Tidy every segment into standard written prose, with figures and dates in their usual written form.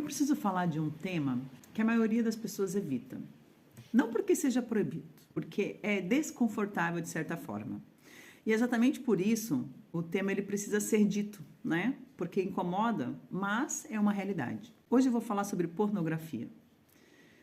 preciso falar de um tema que a maioria das pessoas evita. Não porque seja proibido, porque é desconfortável de certa forma. E exatamente por isso, o tema ele precisa ser dito, né? Porque incomoda, mas é uma realidade. Hoje eu vou falar sobre pornografia.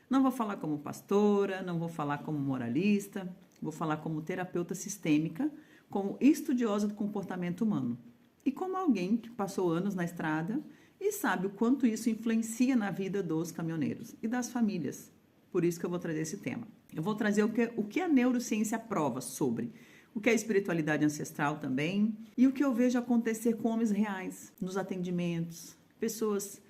Não vou falar como pastora, não vou falar como moralista, vou falar como terapeuta sistêmica, como estudiosa do comportamento humano e como alguém que passou anos na estrada e sabe o quanto isso influencia na vida dos caminhoneiros e das famílias. Por isso que eu vou trazer esse tema. Eu vou trazer o que a neurociência prova sobre o que é a espiritualidade ancestral também e o que eu vejo acontecer com homens reais, nos atendimentos, pessoas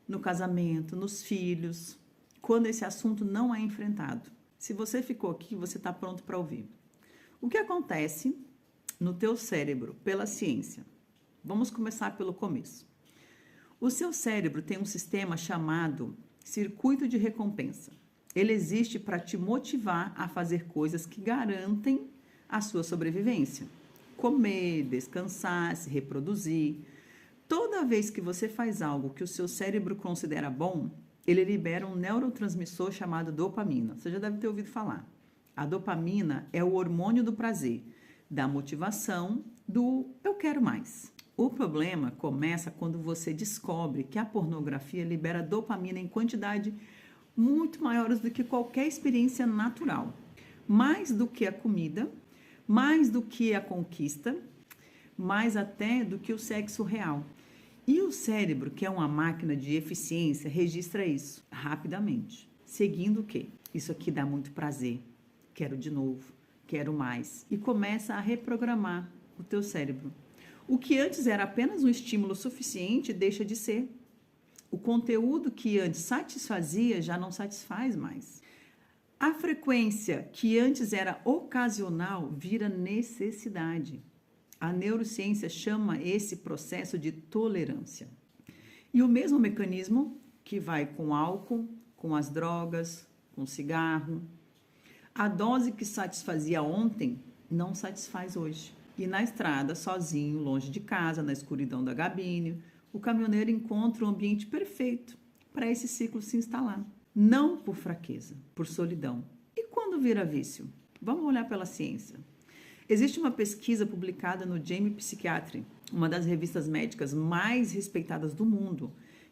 no casamento, nos filhos, quando esse assunto não é enfrentado. Se você ficou aqui, você está pronto para ouvir. O que acontece no teu cérebro pela ciência? Vamos começar pelo começo. O seu cérebro tem um sistema chamado circuito de recompensa. Ele existe para te motivar a fazer coisas que garantem a sua sobrevivência. Comer, descansar, se reproduzir. Toda vez que você faz algo que o seu cérebro considera bom, ele libera um neurotransmissor chamado dopamina. Você já deve ter ouvido falar. A dopamina é o hormônio do prazer, da motivação, do eu quero mais. O problema começa quando você descobre que a pornografia libera dopamina em quantidade muito maiores do que qualquer experiência natural. Mais do que a comida, mais do que a conquista, mais até do que o sexo real. E o cérebro, que é uma máquina de eficiência, registra isso rapidamente. Seguindo o quê? Isso aqui dá muito prazer. Quero de novo, quero mais. E começa a reprogramar o teu cérebro. O que antes era apenas um estímulo suficiente deixa de ser. O conteúdo que antes satisfazia já não satisfaz mais. A frequência que antes era ocasional vira necessidade. A neurociência chama esse processo de tolerância. E o mesmo mecanismo que vai com álcool, com as drogas, com o cigarro. A dose que satisfazia ontem não satisfaz hoje. E na estrada, sozinho, longe de casa, na escuridão da gabine, o caminhoneiro encontra um ambiente perfeito para esse ciclo se instalar. Não por fraqueza, por solidão. E quando vira vício? Vamos olhar pela ciência. Existe uma pesquisa publicada no JAMA Psychiatry, uma das revistas médicas mais respeitadas do mundo,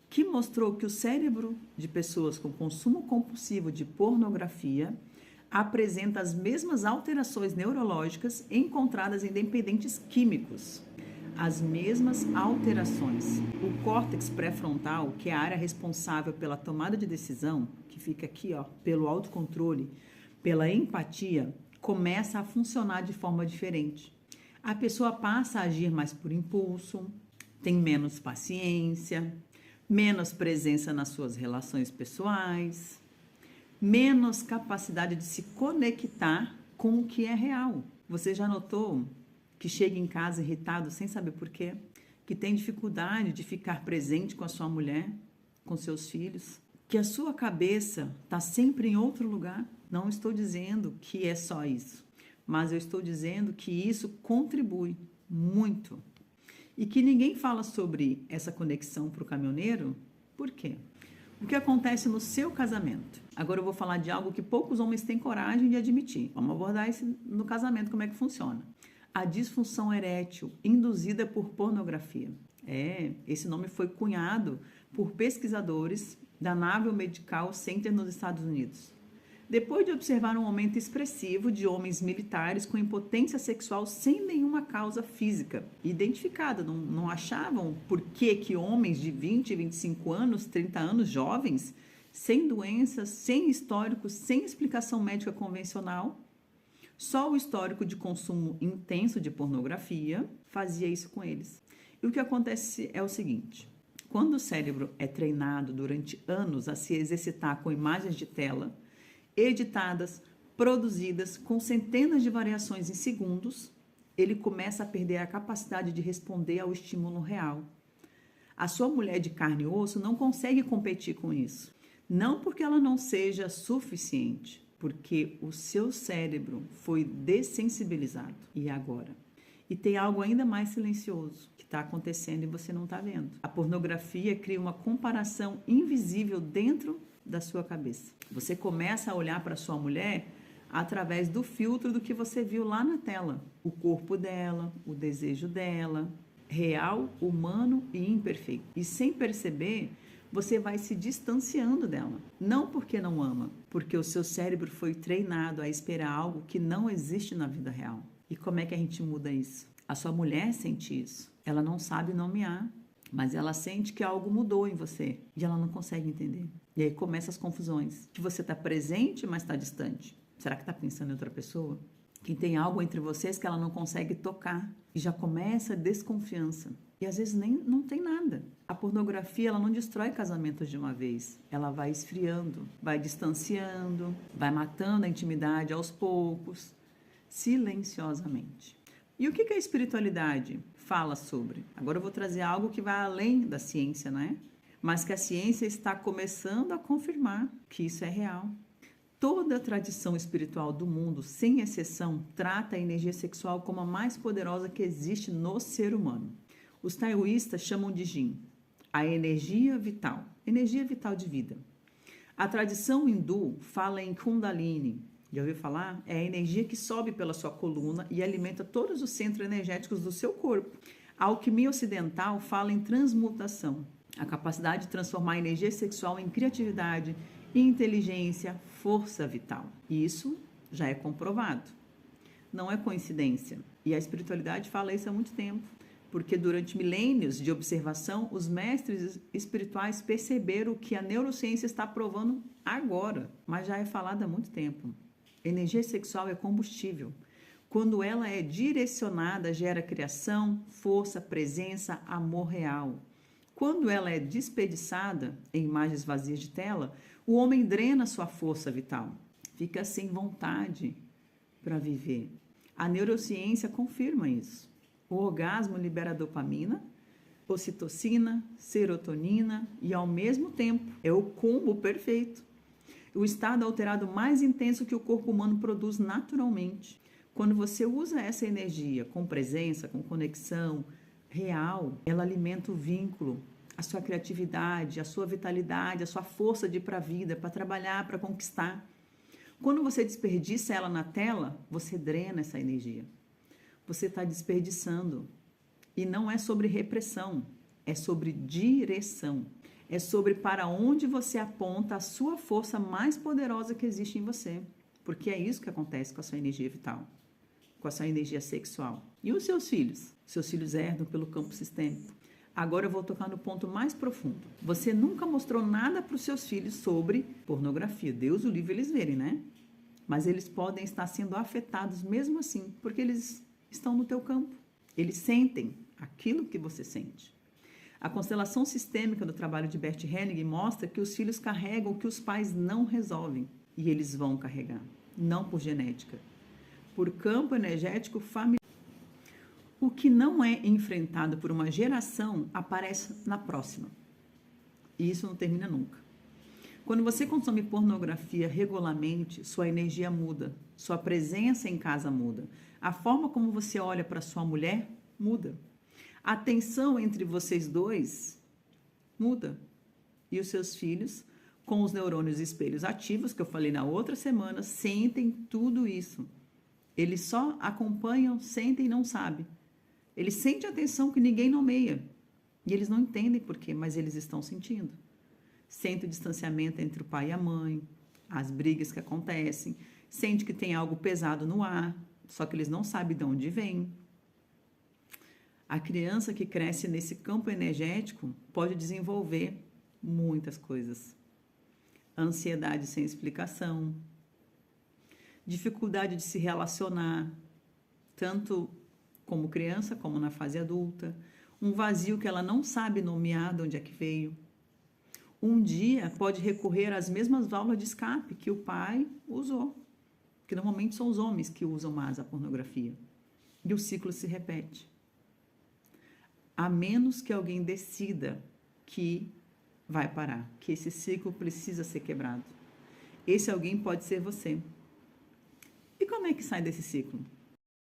que mostrou que o cérebro de pessoas com consumo compulsivo de pornografia apresenta as mesmas alterações neurológicas encontradas em dependentes químicos. As mesmas alterações. O córtex pré-frontal, que é a área responsável pela tomada de decisão, que fica aqui, ó, pelo autocontrole, pela empatia, começa a funcionar de forma diferente. A pessoa passa a agir mais por impulso, tem menos paciência, menos presença nas suas relações pessoais, menos capacidade de se conectar com o que é real. Você já notou que chega em casa irritado sem saber por quê? Que tem dificuldade de ficar presente com a sua mulher, com seus filhos? Que a sua cabeça está sempre em outro lugar? Não estou dizendo que é só isso, mas eu estou dizendo que isso contribui muito. E que ninguém fala sobre essa conexão para o caminhoneiro, por quê? O que acontece no seu casamento? Agora eu vou falar de algo que poucos homens têm coragem de admitir. Vamos abordar isso no casamento, como é que funciona. A disfunção erétil induzida por pornografia. Esse nome foi cunhado por pesquisadores da Naval Medical Center nos Estados Unidos. Depois de observar um aumento expressivo de homens militares com impotência sexual sem nenhuma causa física identificada, não achavam por que homens de 20, 25 anos, 30 anos, jovens, sem doenças, sem histórico, sem explicação médica convencional, só o histórico de consumo intenso de pornografia fazia isso com eles. E o que acontece é o seguinte: quando o cérebro é treinado durante anos a se exercitar com imagens de tela, editadas, produzidas com centenas de variações em segundos, ele começa a perder a capacidade de responder ao estímulo real. A sua mulher de carne e osso não consegue competir com isso. Não porque ela não seja suficiente, porque o seu cérebro foi dessensibilizado. E agora? E tem algo ainda mais silencioso que está acontecendo e você não está vendo. A pornografia cria uma comparação invisível dentro da sua cabeça. Você começa a olhar para sua mulher através do filtro do que você viu lá na tela. O corpo dela, o desejo dela, real, humano e imperfeito. E sem perceber, você vai se distanciando dela. Não porque não ama, porque o seu cérebro foi treinado a esperar algo que não existe na vida real. E como é que a gente muda isso? A sua mulher sente isso. Ela não sabe nomear, mas ela sente que algo mudou em você e ela não consegue entender. E aí começam as confusões. Que você está presente, mas está distante. Será que está pensando em outra pessoa? Que tem algo entre vocês que ela não consegue tocar. E já começa a desconfiança. E às vezes nem não tem nada. A pornografia, ela não destrói casamentos de uma vez. Ela vai esfriando, vai distanciando, vai matando a intimidade aos poucos, silenciosamente. E o que a espiritualidade fala sobre? Agora eu vou trazer algo que vai além da ciência, né? Mas que a ciência está começando a confirmar que isso é real. Toda a tradição espiritual do mundo, sem exceção, trata a energia sexual como a mais poderosa que existe no ser humano. Os taoístas chamam de Yin, a energia vital de vida. A tradição hindu fala em Kundalini. Já ouviu falar? É a energia que sobe pela sua coluna e alimenta todos os centros energéticos do seu corpo. A alquimia ocidental fala em transmutação, a capacidade de transformar a energia sexual em criatividade, inteligência, força vital. Isso já é comprovado. Não é coincidência. E a espiritualidade fala isso há muito tempo, porque durante milênios de observação, os mestres espirituais perceberam o que a neurociência está provando agora, mas já é falado há muito tempo. Energia sexual é combustível. Quando ela é direcionada, gera criação, força, presença, amor real. Quando ela é desperdiçada em imagens vazias de tela, o homem drena sua força vital. Fica sem vontade para viver. A neurociência confirma isso. O orgasmo libera dopamina, ocitocina, serotonina e, ao mesmo tempo, é o combo perfeito. O estado alterado mais intenso que o corpo humano produz naturalmente. Quando você usa essa energia com presença, com conexão real, ela alimenta o vínculo, a sua criatividade, a sua vitalidade, a sua força de ir para a vida, para trabalhar, para conquistar. Quando você desperdiça ela na tela, você drena essa energia. Você está desperdiçando. E não é sobre repressão, é sobre direção. É sobre para onde você aponta a sua força mais poderosa que existe em você. Porque é isso que acontece com a sua energia vital, com a sua energia sexual. E os seus filhos? Seus filhos herdam pelo campo sistêmico. Agora eu vou tocar no ponto mais profundo. Você nunca mostrou nada para os seus filhos sobre pornografia. Deus o livre eles verem, né? Mas eles podem estar sendo afetados mesmo assim, porque eles estão no teu campo. Eles sentem aquilo que você sente. A constelação sistêmica do trabalho de Bert Hellinger mostra que os filhos carregam o que os pais não resolvem. E eles vão carregar. Não por genética. Por campo energético familiar. O que não é enfrentado por uma geração aparece na próxima. E isso não termina nunca. Quando você consome pornografia regularmente, sua energia muda. Sua presença em casa muda. A forma como você olha para sua mulher muda. A tensão entre vocês dois muda. E os seus filhos, com os neurônios espelhos ativos, que eu falei na outra semana, sentem tudo isso. Eles só acompanham, sentem e não sabem. Eles sentem a tensão que ninguém nomeia. E eles não entendem por quê, mas eles estão sentindo. Sente o distanciamento entre o pai e a mãe, as brigas que acontecem, sente que tem algo pesado no ar, só que eles não sabem de onde vem. A criança que cresce nesse campo energético pode desenvolver muitas coisas. Ansiedade sem explicação, dificuldade de se relacionar, tanto como criança como na fase adulta, um vazio que ela não sabe nomear de onde é que veio. Um dia pode recorrer às mesmas válvulas de escape que o pai usou, que normalmente são os homens que usam mais a pornografia. E o ciclo se repete. A menos que alguém decida que vai parar, que esse ciclo precisa ser quebrado. Esse alguém pode ser você. E como é que sai desse ciclo?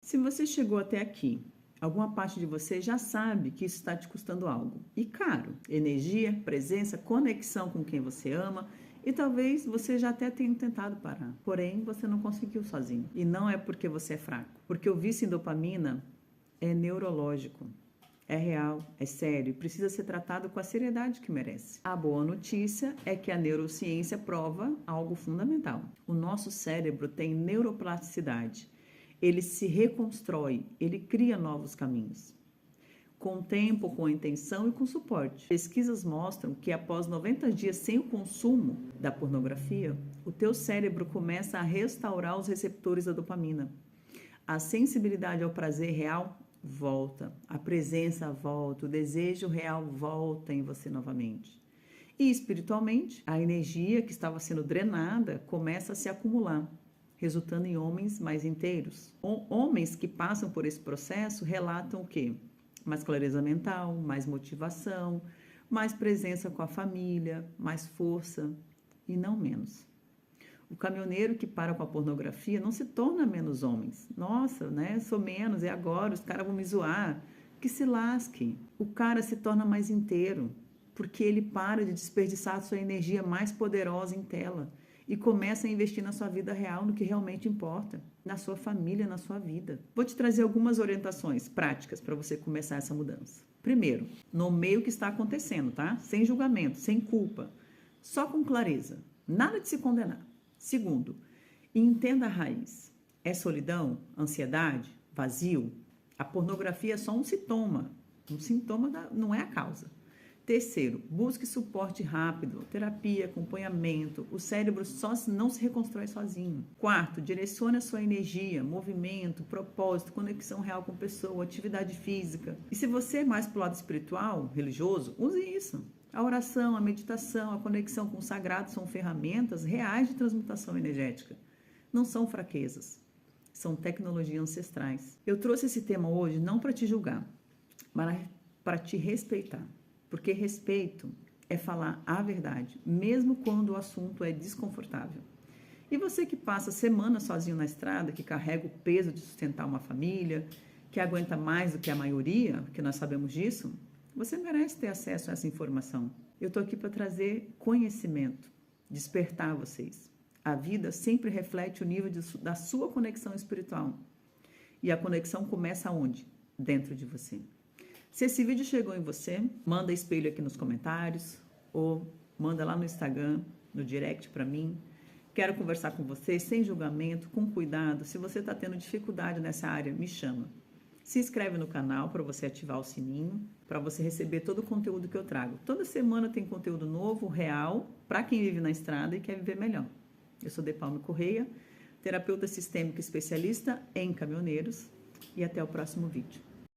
Se você chegou até aqui, Alguma parte de você já sabe que isso está te custando algo. E caro, energia, presença, conexão com quem você ama. E talvez você já até tenha tentado parar. Porém, você não conseguiu sozinho. E não é porque você é fraco. Porque o vício em dopamina é neurológico. É real, é sério e precisa ser tratado com a seriedade que merece. A boa notícia é que a neurociência prova algo fundamental. O nosso cérebro tem neuroplasticidade. Ele se reconstrói, ele cria novos caminhos. Com tempo, com intenção e com suporte. Pesquisas mostram que após 90 dias sem o consumo da pornografia, o teu cérebro começa a restaurar os receptores da dopamina. A sensibilidade ao prazer real volta, a presença volta, o desejo real volta em você novamente. E espiritualmente, a energia que estava sendo drenada começa a se acumular, resultando em homens mais inteiros. Homens que passam por esse processo relatam o quê? Mais clareza mental, mais motivação, mais presença com a família, mais força e não menos. O caminhoneiro que para com a pornografia não se torna menos homens. Nossa, né? Sou menos, é agora, os caras vão me zoar. Que se lasque. O cara se torna mais inteiro, porque ele para de desperdiçar a sua energia mais poderosa em tela e começa a investir na sua vida real, no que realmente importa, na sua família, na sua vida. Vou te trazer algumas orientações práticas para você começar essa mudança. Primeiro, nomeie o que está acontecendo, tá? Sem julgamento, sem culpa, só com clareza, nada de se condenar. Segundo, entenda a raiz. É solidão, ansiedade, vazio? A pornografia é só um sintoma não é a causa. Terceiro, busque suporte rápido, terapia, acompanhamento. O cérebro só não se reconstrói sozinho. Quarto, direcione a sua energia, movimento, propósito, conexão real com pessoa, atividade física. E se você é mais pro lado espiritual, religioso, use isso. A oração, a meditação, a conexão com o sagrado são ferramentas reais de transmutação energética. Não são fraquezas, são tecnologias ancestrais. Eu trouxe esse tema hoje não para te julgar, mas para te respeitar. Porque respeito é falar a verdade, mesmo quando o assunto é desconfortável. E você que passa semanas sozinho na estrada, que carrega o peso de sustentar uma família, que aguenta mais do que a maioria, que nós sabemos disso, você merece ter acesso a essa informação. Eu estou aqui para trazer conhecimento, despertar vocês. A vida sempre reflete o nível da sua conexão espiritual. E a conexão começa onde? Dentro de você. Se esse vídeo chegou em você, manda espelho aqui nos comentários ou manda lá no Instagram, no direct para mim. Quero conversar com você sem julgamento, com cuidado. Se você está tendo dificuldade nessa área, me chama. Se inscreve no canal para você ativar o sininho, para você receber todo o conteúdo que eu trago. Toda semana tem conteúdo novo, real, para quem vive na estrada e quer viver melhor. Eu sou Depalme Correia, terapeuta sistêmica especialista em caminhoneiros e até o próximo vídeo.